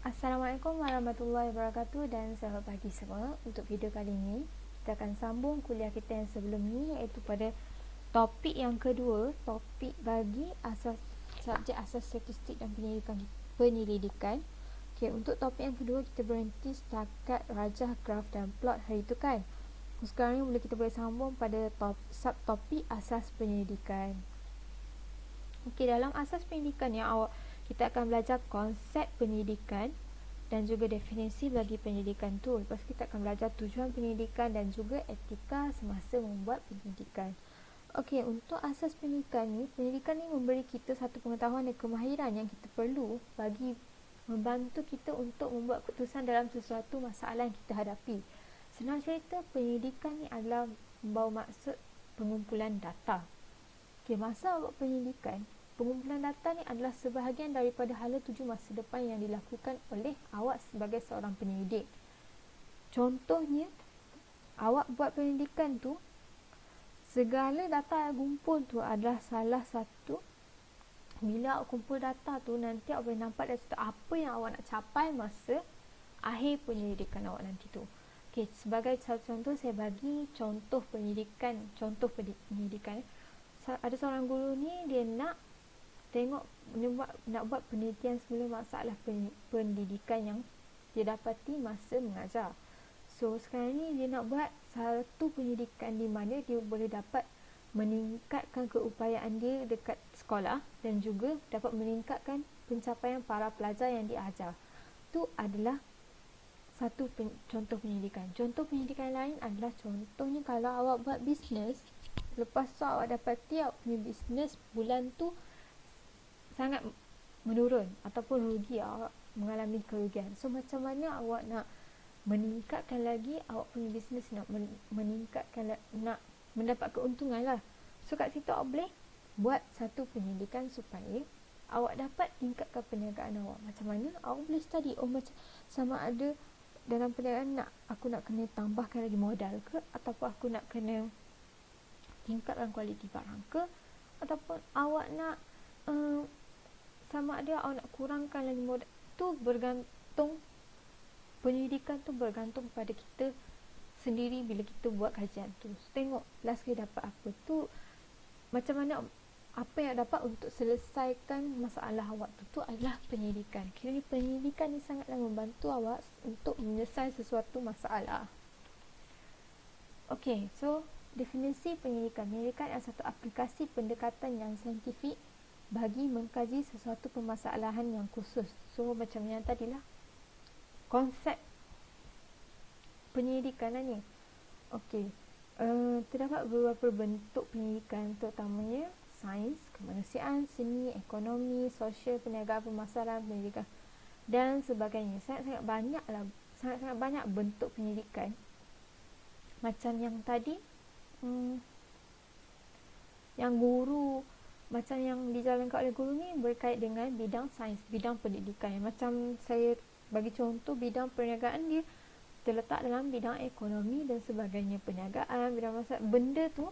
Assalamualaikum warahmatullahi wabarakatuh dan selamat pagi semua. Untuk video kali ini, kita akan sambung kuliah kita yang sebelum ni, iaitu pada topik yang kedua, topik bagi asas subjek asas statistik dan penyelidikan. Okey, untuk topik yang kedua kita berhenti setakat rajah, graf dan plot hari itu kan. Sekarang ni kita boleh sambung pada subtopik asas penyelidikan. Okey, dalam asas penyelidikan ni kita akan belajar konsep penyelidikan dan juga definisi bagi penyelidikan tu. Lepas kita akan belajar tujuan penyelidikan dan juga etika semasa membuat penyelidikan. Okey, untuk asas penyelidikan ni memberi kita satu pengetahuan dan kemahiran yang kita perlu bagi membantu kita untuk membuat keputusan dalam sesuatu masalah yang kita hadapi. Senang cerita, penyelidikan ni adalah membawa maksud pengumpulan data. Okey, masa awak penyelidikan, pengumpulan data ni adalah sebahagian daripada hala tuju masa depan yang dilakukan oleh awak sebagai seorang penyelidik. Contohnya, awak buat penyelidikan tu, segala data yang kumpul tu adalah salah satu. Bila awak kumpul data tu, nanti awak boleh nampak dari situ apa yang awak nak capai masa akhir penyelidikan awak nanti tu. Okey, sebagai contoh, saya bagi contoh penyelidikan. Ada seorang guru ni, dia nak buat penelitian semula masalah pendidikan yang dia dapati masa mengajar. So sekarang ni dia nak buat satu penyelidikan di mana dia boleh dapat meningkatkan keupayaan dia dekat sekolah dan juga dapat meningkatkan pencapaian para pelajar yang diajar. Itu adalah satu contoh penyelidikan. Contoh penyelidikan lain adalah contohnya kalau awak buat bisnes, lepas tu awak dapati awak punya bisnes bulan tu sangat menurun ataupun rugi, awak mengalami kerugian. So macam mana awak nak meningkatkan lagi awak punya bisnes, nak meningkatkan, nak mendapat keuntungan lah. So kat situ awak boleh buat satu penyelidikan supaya awak dapat tingkatkan perniagaan awak. Macam mana awak boleh study, macam sama ada dalam perniagaan aku nak kena tambahkan lagi modal ke, ataupun aku nak kena tingkatkan kualiti barang ke, ataupun awak nak sama ada awak nak kurangkan lagi modal. Tu bergantung, penyelidikan tu bergantung pada kita sendiri bila kita buat kajian tu. So, tengok last kali dapat apa tu, macam mana apa yang dapat untuk selesaikan masalah awak tu adalah penyelidikan. Kira penyelidikan ni sangatlah membantu awak untuk menyelesaikan sesuatu masalah. Okey, so definisi penyelidikan. Penyelidikan adalah satu aplikasi pendekatan yang saintifik bagi mengkaji sesuatu permasalahan yang khusus. So macam yang tadilah konsep penyelidikan ni. Okey, terdapat beberapa bentuk penyelidikan, terutamanya sains, kemanusiaan, seni, ekonomi, sosial, perniagaan, pemasaran, pendidikan dan sebagainya. Sangat-sangat banyak bentuk penyelidikan. Macam yang tadi, yang guru, macam yang dijalankan oleh guru ni berkait dengan bidang sains, bidang pendidikan. Macam saya bagi contoh, bidang perniagaan dia terletak dalam bidang ekonomi dan sebagainya, perniagaan, bidang masalah. Benda tu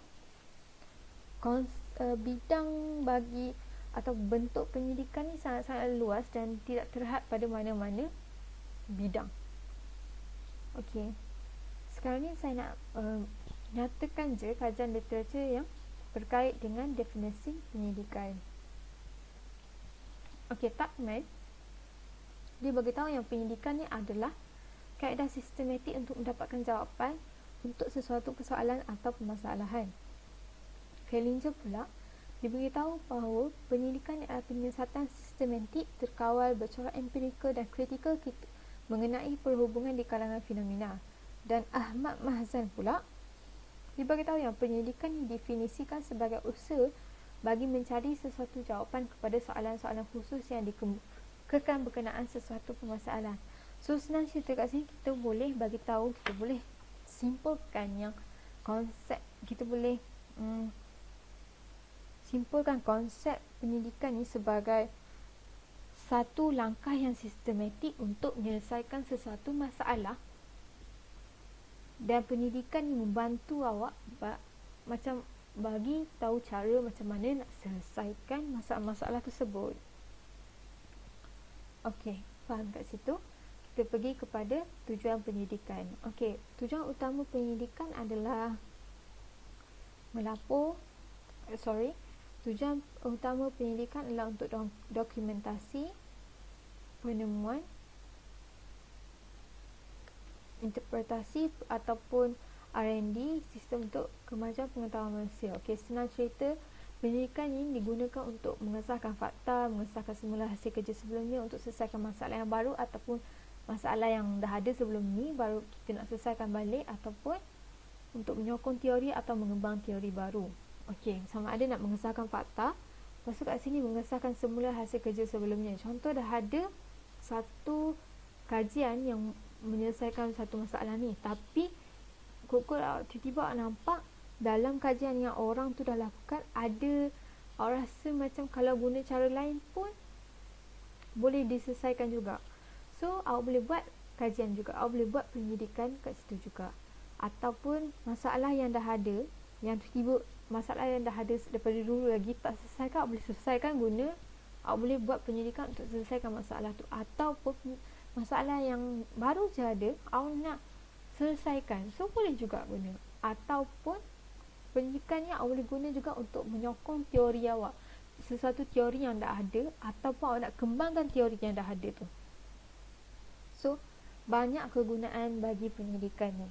bidang bagi atau bentuk penyelidikan ni sangat-sangat luas dan tidak terhad pada mana-mana bidang. Okey, sekarang ni saya nak nyatakan je kajian literatur yang berkait dengan definisi penyelidikan. Okey, Tuckman dia beritahu yang penyelidikan ni adalah kaedah sistematik untuk mendapatkan jawapan untuk sesuatu persoalan atau permasalahan. Hellinger pula diberitahu bahawa penyelidikan adalah penyiasatan sistematik, terkawal, bercorak empirikal dan kritikal mengenai perhubungan di kalangan fenomena. Dan Ahmad Mahzan pula diberitahu yang penyelidikan didefinisikan sebagai usaha bagi mencari sesuatu jawapan kepada soalan-soalan khusus yang dikemukakan berkenaan sesuatu permasalahan. So senang cerita kat sini, kita boleh bagi tahu, kita boleh simpulkan yang konsep, kita boleh simpulkan konsep penyelidikan ni sebagai satu langkah yang sistematik untuk menyelesaikan sesuatu masalah, dan penyelidikan ni membantu awak macam bagi tahu cara macam mana nak selesaikan masalah-masalah tersebut. Okey, faham kat situ. Kita pergi kepada tujuan penyidikan. Okey, tujuan utama penyidikan adalah tujuan utama penyidikan adalah untuk dokumentasi penemuan, interpretasi ataupun R&D sistem untuk kemajuan pengetahuan manusia. Okey, senang cerita, penyidikan ini digunakan untuk mengesahkan fakta, mengesahkan semula hasil kerja sebelumnya untuk selesaikan masalah yang baru ataupun masalah yang dah ada sebelum ni baru kita nak selesaikan balik, ataupun untuk menyokong teori atau mengembang teori baru. Okey, sama ada nak mengesahkan fakta, lepas tu kat sini mengesahkan semula hasil kerja sebelumnya. Contoh, dah ada satu kajian yang menyelesaikan satu masalah ni, tapi tiba-tiba nampak dalam kajian yang orang tu dah lakukan ada, orang rasa macam kalau guna cara lain pun boleh diselesaikan juga. So awak boleh buat kajian juga, awak boleh buat penyidikan kat situ juga. Ataupun masalah yang dah ada, yang tiba masalah yang dah ada daripada dulu lagi tak selesaikan, awak boleh selesaikan guna, awak boleh buat penyidikan untuk selesaikan masalah tu. Ataupun masalah yang baru je ada, awak nak selesaikan, so boleh juga guna. Ataupun penyidikannya awak boleh guna juga untuk menyokong teori awak, sesuatu teori yang dah ada, ataupun awak nak kembangkan teori yang dah ada tu. So banyak kegunaan bagi penyidikan ni.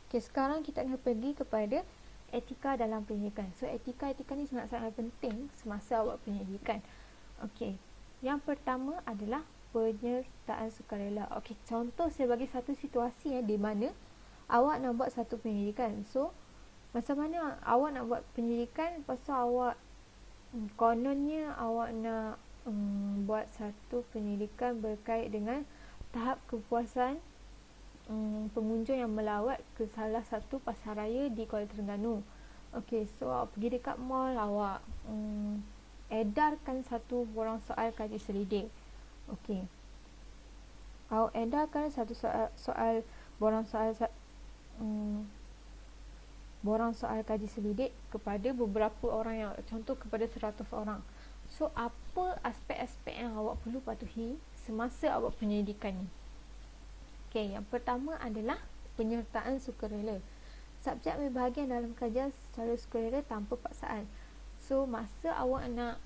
Okay, sekarang kita akan pergi kepada etika dalam penyidikan. So etika ni sangat-sangat penting semasa awak penyidikan. Okay, yang pertama adalah penyertaan sukarela. Okey, contoh saya bagi satu situasi di mana awak nak buat satu penyidikan. So, macam mana awak nak buat penyidikan, lepas tu awak kononnya awak nak buat satu penyidikan berkait dengan tahap kepuasan pengunjung yang melawat ke salah satu pasaraya di Kuala Terengganu. Okey, so awak pergi dekat mall, awak edarkan satu borang soal kaji selidik. Okey, awak edarkan satu borang soal kaji selidik kepada beberapa orang, yang contoh kepada 100 orang. So apa aspek-aspek yang awak perlu patuhi semasa awak penyelidikan ni? Okey, yang pertama adalah penyertaan sukarela. Subjek ambil bahagian dalam kajian secara sukarela tanpa paksaan. So masa awak nak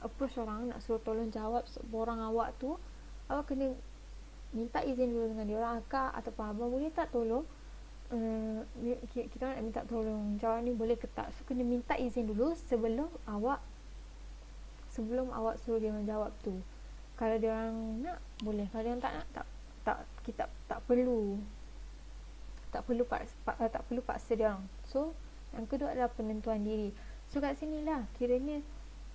approach orang, nak suruh tolong jawab borang awak tu, awak kena minta izin dulu dengan dia orang, akak ataupun abang boleh tak tolong kita nak minta tolong jawab ni, boleh ke tak? So kena minta izin dulu sebelum awak suruh dia orang jawab tu. Kalau dia orang nak, boleh. Kalau dia orang tak nak, kita tak perlu paksa dia orang. So yang kedua adalah penentuan diri. So kat sinilah kiranya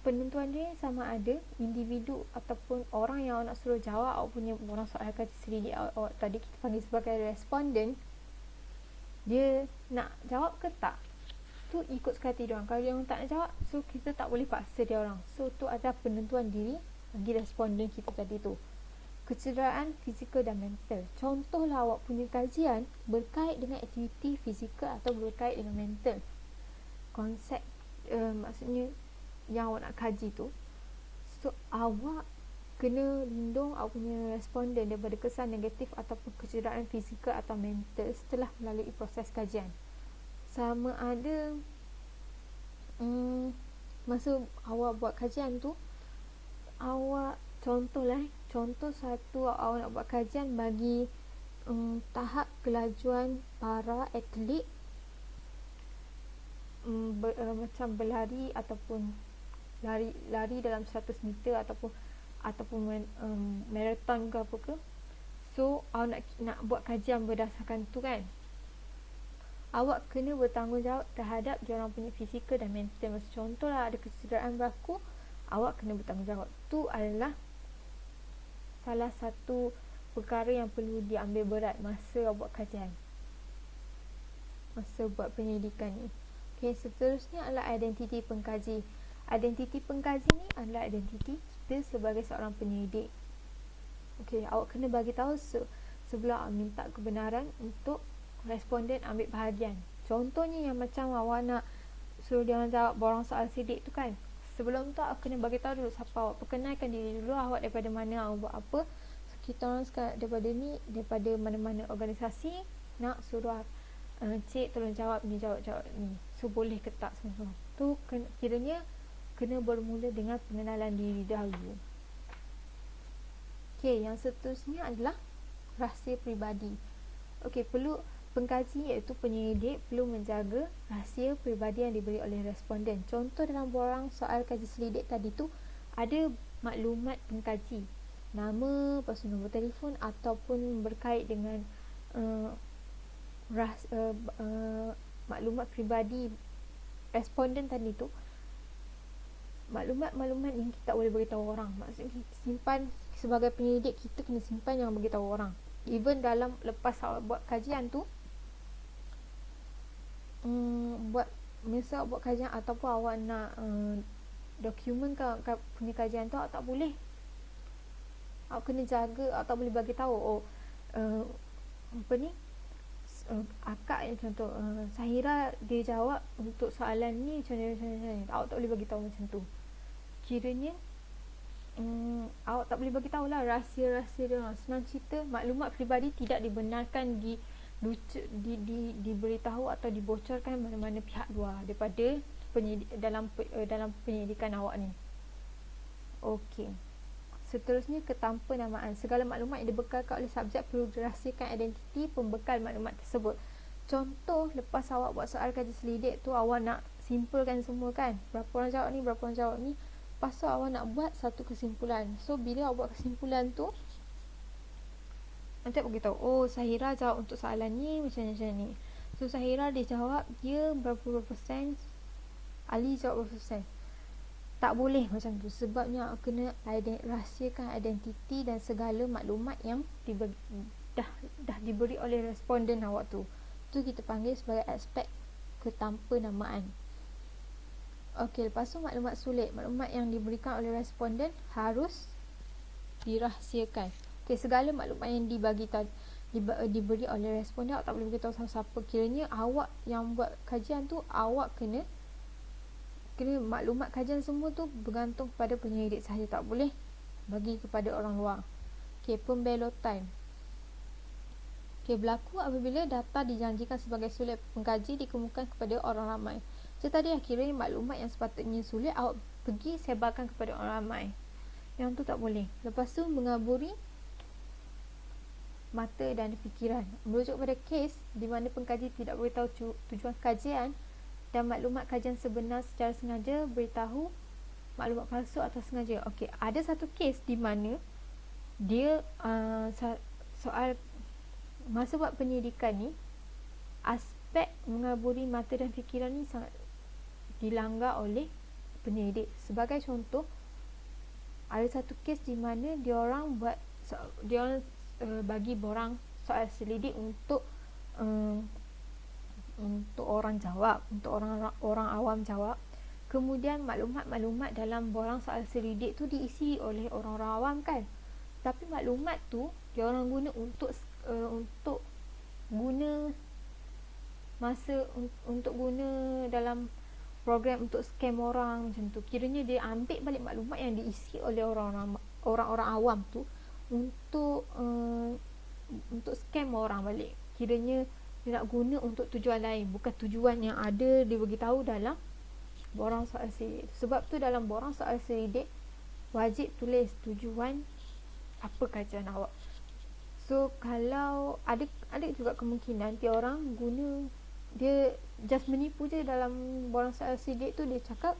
penentuan diri sama ada individu ataupun orang yang awak nak suruh jawab awak punya orang soal kaji selidik awak tadi kita panggil sebagai responden, dia nak jawab ke tak, tu ikut suka hati dia orang. Kalau dia orang tak nak jawab, so kita tak boleh paksa dia orang. So tu adalah penentuan diri bagi responden kita tadi tu. Kecederaan fizikal dan mental. Contohlah awak punya kajian berkait dengan aktiviti fizikal atau berkait dengan mental. Konsep maksudnya yang awak nak kaji tu, so awak kena lindung awak punya responden daripada kesan negatif ataupun kecederaan fizikal atau mental setelah melalui proses kajian. Sama ada masa awak buat kajian tu, awak contoh satu awak nak buat kajian bagi tahap kelajuan para atlet macam berlari ataupun lari dalam 100 meter ataupun marathon ke apa ke. So awak nak buat kajian berdasarkan tu kan, awak kena bertanggungjawab terhadap diorang punya fizikal dan mental. Macam contohlah ada kecederaan berlaku, awak kena bertanggungjawab. Tu adalah salah satu perkara yang perlu diambil berat masa awak buat kajian, masa buat penyelidikan ni. Okay, seterusnya adalah identiti pengkaji. Identiti pengkaji ni adalah identiti kita sebagai seorang penyelidik. Okay, awak kena bagi tahu sebelum awak minta kebenaran untuk responden ambil bahagian. Contohnya yang macam awak nak suruh dia orang jawab borang soal sidik tu kan. sebelum tu aku kena bagi tahu dulu siapa awak, perkenalkan diri dulu, awak daripada mana, awak buat apa. So kita orang sekarang daripada mana-mana organisasi, nak suruh cik tolong jawab ni, jawab ni. So boleh ke tak semua tu kiranya kena bermula dengan pengenalan diri dahulu. Okey, yang seterusnya adalah rahsia peribadi. Okey, perlu pengkaji iaitu penyelidik perlu menjaga rahsia peribadi yang diberi oleh responden. Contoh dalam borang soal kaji selidik tadi tu ada maklumat pengkaji, nama, lepas tu nombor telefon ataupun berkait dengan maklumat peribadi responden tadi tu. Maklumat-maklumat yang kita tak boleh beritahu orang. Maksudnya simpan sebagai penyelidik, kita kena simpan, jangan beritahu orang. Even dalam lepas awak buat kajian tu, misal buat kajian ataupun awak nak dokumen punya kajian tu, awak tak boleh, awak kena jaga, awak tak boleh bagi tahu akak yang contoh Sahira dia jawab untuk soalan ni macam ni, awak tak boleh bagi tahu macam tu. Kiranya awak tak boleh bagi tahulah rahsia-rahsia dia. Senang cerita, maklumat peribadi tidak dibenarkan diberitahu atau dibocorkan mana-mana pihak luar daripada dalam penyelidikan awak ni. Okey. Seterusnya, ketanpa-namaan. Segala maklumat yang dibekalkan oleh subjek perlu dirahsiakan identiti pembekal maklumat tersebut. Contoh, lepas awak buat soal kaji selidik tu, awak nak simpulkan semua kan, berapa orang jawab ni, lepas tu awak nak buat satu kesimpulan. So bila awak buat kesimpulan tu, nanti awak beritahu, oh Sahira jawab untuk soalan ni macam ni. So Sahira dia jawab dia berapa persen, Ali jawab berapa persen. Tak boleh macam tu, sebabnya kena rahsiakan identiti dan segala maklumat yang dah diberi oleh responden awak tu. Tu kita panggil sebagai aspek ketanpa-namaan. Okey, lepas tu maklumat sulit. Maklumat yang diberikan oleh responden harus dirahsiakan. Okey, segala maklumat yang diberi oleh responden, awak tak boleh beritahu siapa-siapa. Kiranya awak yang buat kajian tu, awak kena maklumat kajian semua tu bergantung kepada penyelidik sahaja, tak boleh bagi kepada orang luar. Okey, pembelotan. Okey, berlaku apabila data dijanjikan sebagai sulit pengkaji dikemukakan kepada orang ramai. So tadi akhirnya maklumat yang sepatutnya sulit awak pergi sebarkan kepada orang ramai. Yang tu tak boleh. Lepas tu mengaburi mata dan fikiran. Merujuk pada kes di mana pengkaji tidak beritahu tujuan kajian dan maklumat kajian sebenar secara sengaja beritahu maklumat palsu atau sengaja. Okey, ada satu kes di mana dia soal masa buat penyelidikan ni, aspek mengaburi mata dan fikiran ni sangat dilanggar oleh penyelidik. Sebagai contoh, ada satu kes di mana dia orang bagi borang soal selidik untuk orang jawab, untuk orang awam jawab. Kemudian maklumat-maklumat dalam borang soal selidik tu diisi oleh orang-orang awam kan. Tapi maklumat tu dia orang guna untuk guna masa untuk guna dalam program untuk scam orang macam tu. Kiranya dia ambil balik maklumat yang diisi oleh orang-orang awam tu untuk scam orang balik. Kiranya dia nak guna untuk tujuan lain, bukan tujuan yang ada dia beritahu dalam borang soal selidik. Sebab tu dalam borang soal selidik wajib tulis tujuan apa kajian awak. So kalau ada juga kemungkinan dia orang guna, dia just menipu je dalam borang soal selidik tu. Dia cakap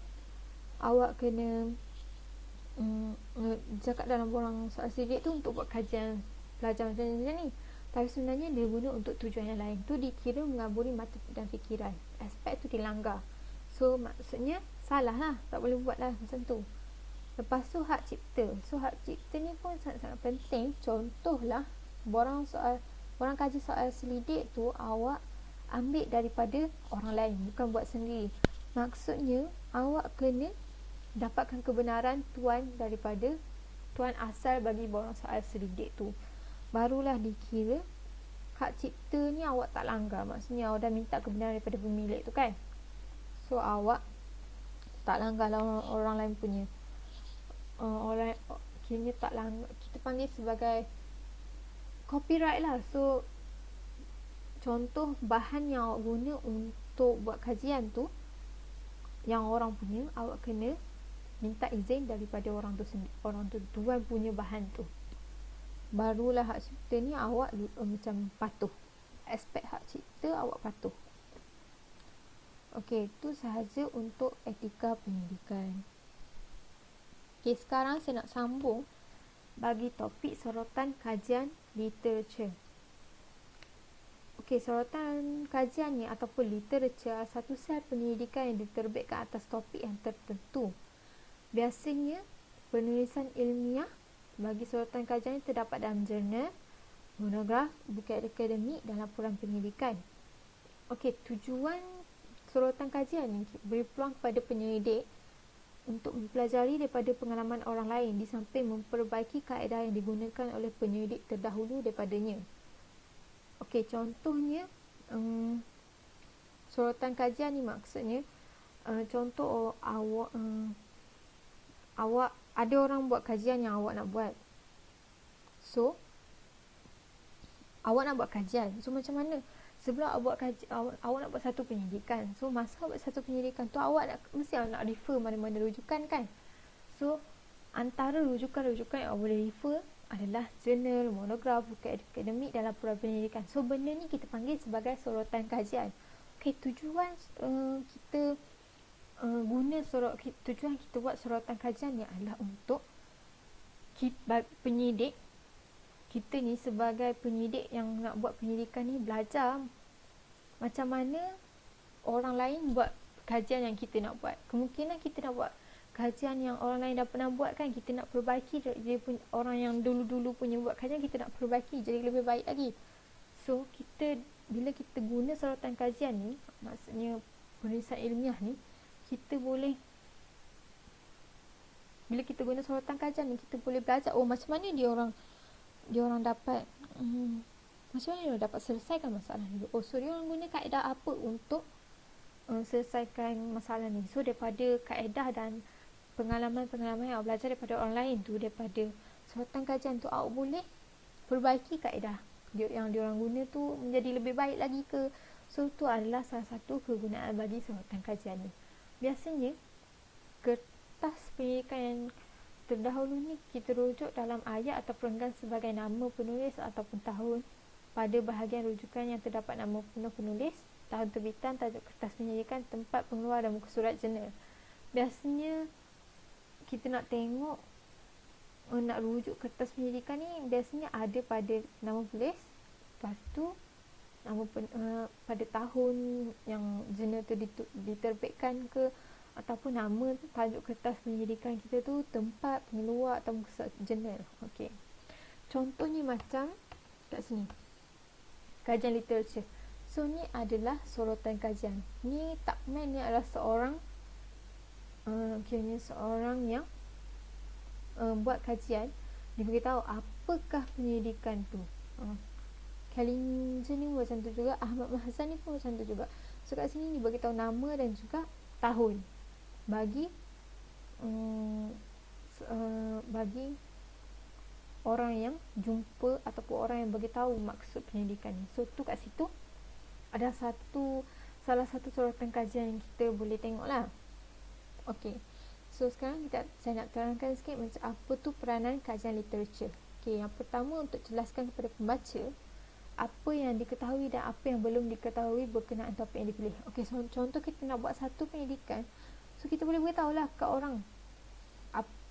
awak kena cakap dalam borang soal selidik tu untuk buat kajian pelajar macam ni, tapi sebenarnya dia guna untuk tujuan yang lain. Tu dikira mengaburi mata dan fikiran. Aspek tu dilanggar. So maksudnya salah lah, tak boleh buat lah macam tu. Lepas tu hak cipta. So hak cipta ni pun sangat-sangat penting. Contohlah borang kaji soal selidik tu awak ambil daripada orang lain, bukan buat sendiri. Maksudnya awak kena dapatkan kebenaran daripada tuan asal bagi borang soal selidik tu, barulah dikira hak cipta ni awak tak langgar. Maksudnya awak dah minta kebenaran daripada pemilik tu kan. So awak tak langgar lah orang lain punya. Orang kiranya tak langgar, kita panggil sebagai copyright lah. So contoh bahan yang awak guna untuk buat kajian tu, yang orang punya, awak kena minta izin daripada orang tu sendiri, orang tu tuan punya bahan tu, barulah hak cipta ni awak macam patuh, aspek hak cipta awak patuh. Okey, itu sahaja untuk etika pendidikan. Okey, sekarang saya nak sambung bagi topik sorotan kajian literature. Okey, sorotan kajian ni ataupun literature satu sel penyelidikan yang diterbitkan atas topik yang tertentu. Biasanya penulisan ilmiah bagi sorotan kajian ini terdapat dalam jurnal, monograf, buku akademik dan laporan penyelidikan. Okey, tujuan sorotan kajian ini beri peluang kepada penyelidik untuk mempelajari daripada pengalaman orang lain di samping memperbaiki kaedah yang digunakan oleh penyelidik terdahulu daripadanya. Okey, contohnya sorotan kajian ni maksudnya contoh awak ada orang buat kajian yang awak nak buat. So awak nak buat kajian. So macam mana? Sebelum awak buat kajian, awak nak buat satu penyelidikan. So masa awak buat satu penyelidikan tu, awak mesti nak refer mana-mana rujukan kan. So antara rujukan-rujukan yang awak boleh refer adalah jurnal, monograf, buku akademik dan laporan penyelidikan. So benda ni kita panggil sebagai sorotan kajian. Okey, tujuan kita tujuan kita buat sorotan kajian ni adalah untuk penyidik kita ni, sebagai penyidik yang nak buat penyelidikan ni, belajar macam mana orang lain buat kajian yang kita nak buat. Kemungkinan kita nak buat kajian yang orang lain dah pernah buat kan, kita nak perbaiki dia punya, orang yang dulu-dulu punya buat kajian kita nak perbaiki jadi lebih baik lagi. So bila kita guna sorotan kajian ni, maksudnya penulisan ilmiah ni, kita boleh, bila kita guna sorotan kajian ni, kita boleh belajar macam mana dia orang dapat macam mana dia dapat selesaikan masalah ni. So dia orang guna kaedah apa untuk selesaikan masalah ni. So daripada kaedah dan pengalaman-pengalaman yang awak belajar daripada orang lain tu, daripada sorotan kajian tu, awak boleh perbaiki kaedah yang dia orang guna tu menjadi lebih baik lagi ke. So tu adalah salah satu kegunaan bagi sorotan kajian ni. Biasanya kertas penyelidikan yang terdahulu ni kita rujuk dalam ayat atau perenggan sebagai nama penulis ataupun tahun. Pada bahagian rujukan yang terdapat nama penuh penulis, tahun terbitan, tajuk kertas penyelidikan, tempat pengeluar dan muka surat jurnal. Biasanya kita nak tengok, nak rujuk kertas penyelidikan ni biasanya ada pada nama penulis, lepas tu nama pada tahun yang jurnal tu diterbitkan ke, ataupun nama tajuk kertas penyelidikan kita tu, tempat pengeluar atau muka surat jurnal. Okey, contohnya macam kat sini, kajian literature. So ni adalah sorotan kajian. Ni takmen ni adalah seorang kiranya seorang yang buat kajian, dia beritahu apakah penyelidikan tu. Kalinger ni pun macam tu juga, Ahmad Mahzan ni pun macam tu juga. So kat sini dia beritahu nama dan juga tahun bagi orang yang jumpa ataupun orang yang beritahu maksud penyelidikan ni. So tu kat situ ada salah satu sorotan kajian yang kita boleh tengok lah. Okey, so sekarang saya nak terangkan sikit macam apa tu peranan kajian literature. Okey, yang pertama, untuk jelaskan kepada pembaca apa yang diketahui dan apa yang belum diketahui berkenaan topik yang dipilih. Okey, so contoh kita nak buat satu penyelidikan, so kita boleh beritahu lah kat orang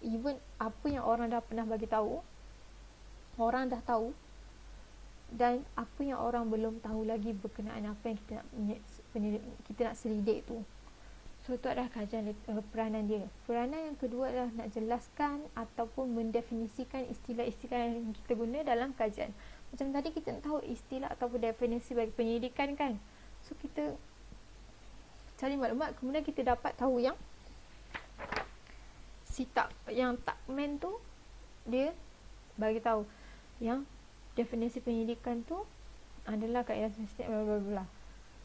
even apa yang orang dah pernah bagi tahu, orang dah tahu, dan apa yang orang belum tahu lagi berkenaan apa yang kita nak selidik tu. So itu adalah kajian peranan dia. Peranan yang kedua adalah nak jelaskan ataupun mendefinisikan istilah-istilah yang kita guna dalam kajian. Macam tadi kita nak tahu istilah ataupun definisi bagi penyelidikan kan. So kita cari maklumat, kemudian kita dapat tahu yang yang takmen tu dia bagi tahu yang definisi penyelidikan tu adalah kaedah statistik bla bla bla.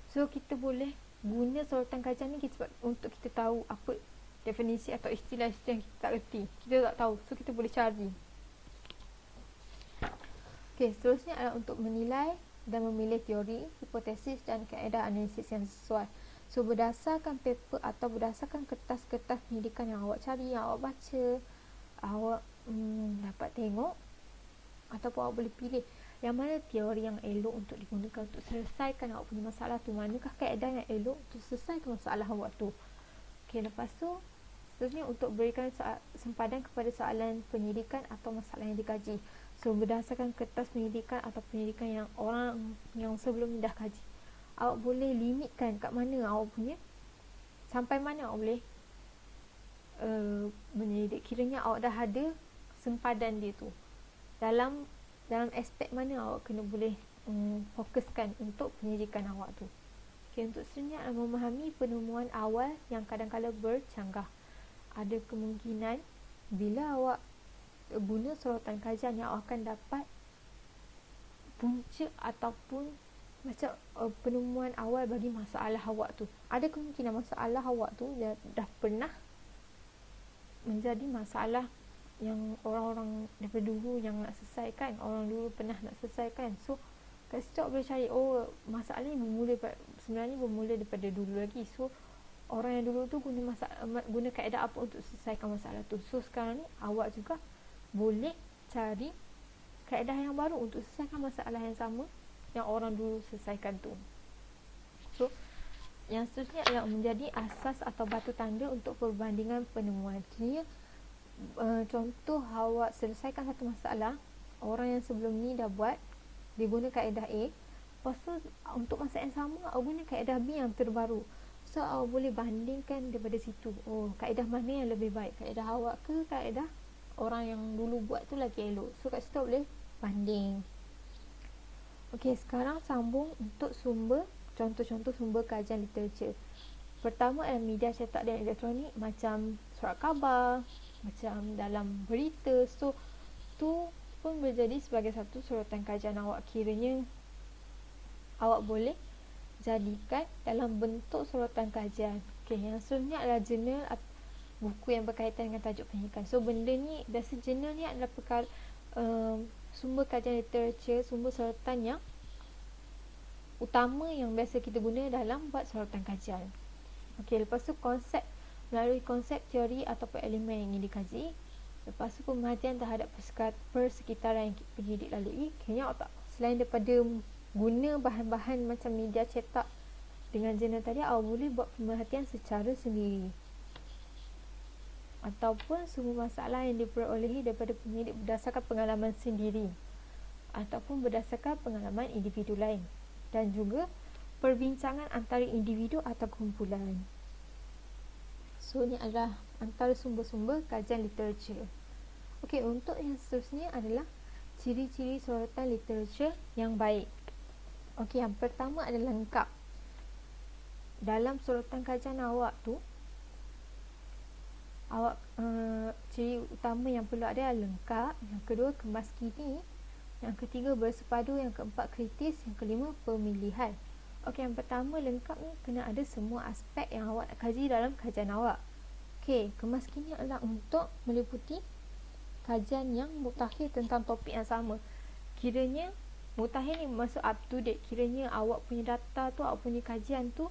So kita boleh guna sorotan kajian ni untuk kita tahu apa definisi atau istilah-istilah yang kita tak reti, kita tak tahu, so kita boleh cari. Okey, seterusnya adalah untuk menilai dan memilih teori, hipotesis dan kaedah analisis yang sesuai. So berdasarkan paper atau berdasarkan kertas-kertas pendidikan yang awak cari, yang awak baca, awak dapat tengok ataupun awak boleh pilih yang mana teori yang elok untuk digunakan untuk selesaikan awak punya masalah tu, manakah kaedah yang elok untuk selesaikan masalah awak tu. Okey, lepas tu seterusnya untuk berikan sempadan kepada soalan penyidikan atau masalah yang dikaji. So berdasarkan kertas penyidikan atau penyidikan yang orang yang sebelum dah kaji, awak boleh limitkan kat mana awak punya, sampai mana awak boleh menyelidik. Kiranya awak dah ada sempadan dia tu, dalam aspek mana awak kena boleh fokuskan untuk penyidikan awak tu. Okay, untuk seterusnya adalah memahami penemuan awal yang kadang-kadang bercanggah. Ada kemungkinan bila awak guna sorotan kajian yang awak akan dapat punca ataupun macam penemuan awal bagi masalah awak tu. Ada kemungkinan masalah awak tu dah pernah menjadi masalah yang orang-orang daripada dulu yang nak selesaikan, orang dulu pernah nak selesaikan. So kat situ boleh cari, masalah ni sebenarnya bermula daripada dulu lagi. So orang yang dulu tu guna kaedah apa untuk selesaikan masalah tu. So sekarang ni awak juga boleh cari kaedah yang baru untuk selesaikan masalah yang sama yang orang dulu selesaikan tu. So yang seterusnya adalah menjadi asas atau batu tanda untuk perbandingan penemuan. Kira contoh awak selesaikan satu masalah, orang yang sebelum ni dah buat, dia guna kaedah A, lepas tu untuk masalah yang sama awak guna kaedah B yang terbaru. So awak boleh bandingkan daripada situ, kaedah mana yang lebih baik, kaedah awak ke kaedah orang yang dulu buat tu lagi elok. So kat situ boleh banding. Okey, sekarang sambung untuk contoh-contoh sumber kajian literature. Pertama adalah media cetak dan elektronik, macam surat khabar, macam dalam berita. So tu pun menjadi sebagai satu sorotan kajian awak. Kiranya awak boleh jadikan dalam bentuk sorotan kajian. Okey, yang seterusnya adalah jurnal, buku yang berkaitan dengan tajuk penyidikan. So benda ni, biasa jurnal ni adalah sumber kajian literature, sumber sorotan yang utama yang biasa kita guna dalam buat sorotan kajian. Okey, lepas tu konsep, melalui konsep, teori ataupun elemen yang ingin dikaji. Lepas tu pemerhatian terhadap persekitaran yang penyidik lalui. Kayaknya selain daripada guna bahan-bahan macam media cetak dengan jurnal tadi, awak boleh buat pemerhatian secara sendiri, ataupun semua masalah yang diperolehi daripada penyidik berdasarkan pengalaman sendiri ataupun berdasarkan pengalaman individu lain, dan juga perbincangan antara individu atau kumpulan. So ni adalah antara sumber-sumber kajian literature. Okey, untuk yang seterusnya adalah ciri-ciri sorotan literature yang baik. Okey, yang pertama adalah lengkap. Dalam sorotan kajian awak tu, ciri utama yang perlu ada adalah lengkap. Yang kedua, kemas kini. Yang ketiga, bersepadu. Yang keempat, kritis. Yang kelima, pemilihan. Okey, yang pertama, lengkap ni kena ada semua aspek yang awak nak kaji dalam kajian awak. Okey, kemas kini adalah untuk meliputi kajian yang mutakhir tentang topik yang sama. Kiranya mutakhir ni masuk up to date. Kiranya awak punya data tu, awak punya kajian tu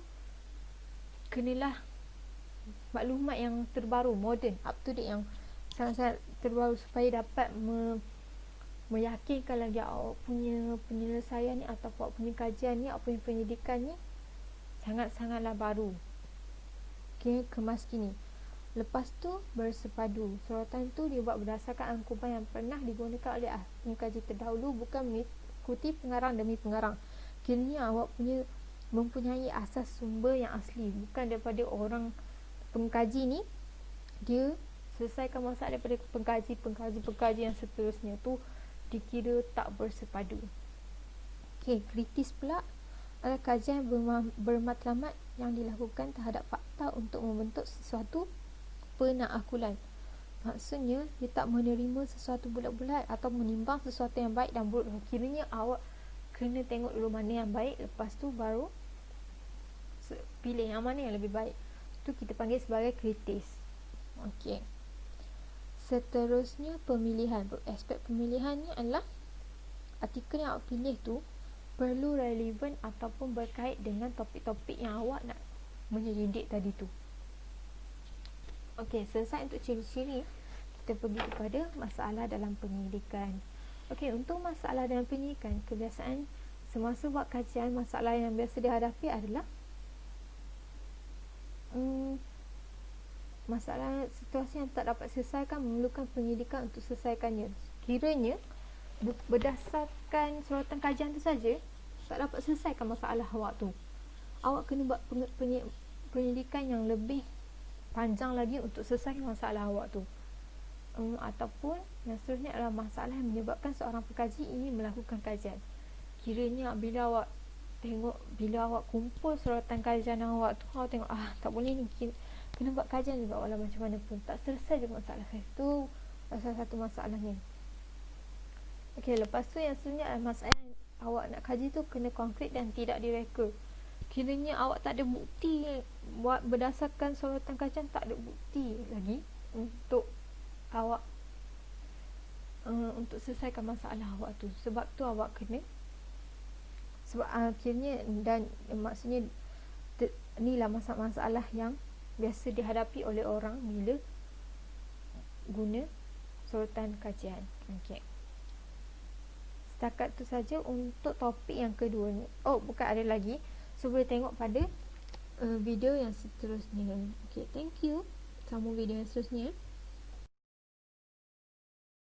kenalah maklumat yang terbaru, moden, up to date, yang sangat-sangat terbaru, supaya dapat meyakinkan lagi awak punya penyelesaian ni atau awak punya kajian ni, awak punya penyidikan ni sangat-sangatlah baru. Okay, kemas kini. Lepas tu, bersepadu. Sorotan tu dibuat berdasarkan angkuban yang pernah digunakan oleh ahli pengkaji terdahulu, bukan mengikuti pengarang demi pengarang. Kiranya awak mempunyai asas sumber yang asli, bukan daripada orang pengkaji ni, dia selesaikan masalah daripada pengkaji yang seterusnya tu dikira tak bersepadu. Okey, kritis pula adalah kajian bermatlamat yang dilakukan terhadap fakta untuk membentuk sesuatu penakakulan. Maksudnya, dia tak menerima sesuatu bulat-bulat atau menimbang sesuatu yang baik dan buruk. Kiranya awak kena tengok dulu mana yang baik, lepas tu baru pilih yang mana yang lebih baik. Itu kita panggil sebagai kritis. Okey. Seterusnya pemilihan. Aspek pemilihannya adalah artikel yang awak pilih tu perlu relevan ataupun berkait dengan topik-topik yang awak nak menyelidik tadi tu. Okey, selesai untuk ciri-ciri, kita pergi kepada masalah dalam penyelidikan. Okey, untuk masalah dalam penyelidikan, kebiasaan semasa buat kajian, masalah yang biasa dihadapi adalah masalah situasi yang tak dapat selesaikan memerlukan penyelidikan untuk selesaikannya. Kiranya berdasarkan suratan kajian tu saja tak dapat selesaikan masalah awak tu, awak kena buat penyelidikan yang lebih panjang lagi untuk selesaikan masalah awak tu. Ataupun yang seterusnya adalah masalah yang menyebabkan seorang pekaji ingin melakukan kajian. Kiranya bila awak kumpul suratan kajian awak tu, awak tengok tak boleh ni, kena buat kajian juga walau macam mana pun tak selesai juga masalah tu. Salah satu masalahnya. Okey, lepas tu yang seterusnya adalah masalah yang awak nak kaji tu kena konkret dan tidak direka. Kiranya awak tak ada bukti buat berdasarkan suratan kajian, tak ada bukti lagi untuk awak untuk selesaikan masalah awak tu. Sebab tu awak kena, sebab akhirnya, dan maksudnya inilah masalah yang biasa dihadapi oleh orang bila guna suratan kajian. Okey. Setakat tu saja untuk topik yang kedua ni. Bukan, ada lagi. So boleh tengok pada video yang seterusnya. Okay, thank you. Sambung video yang seterusnya.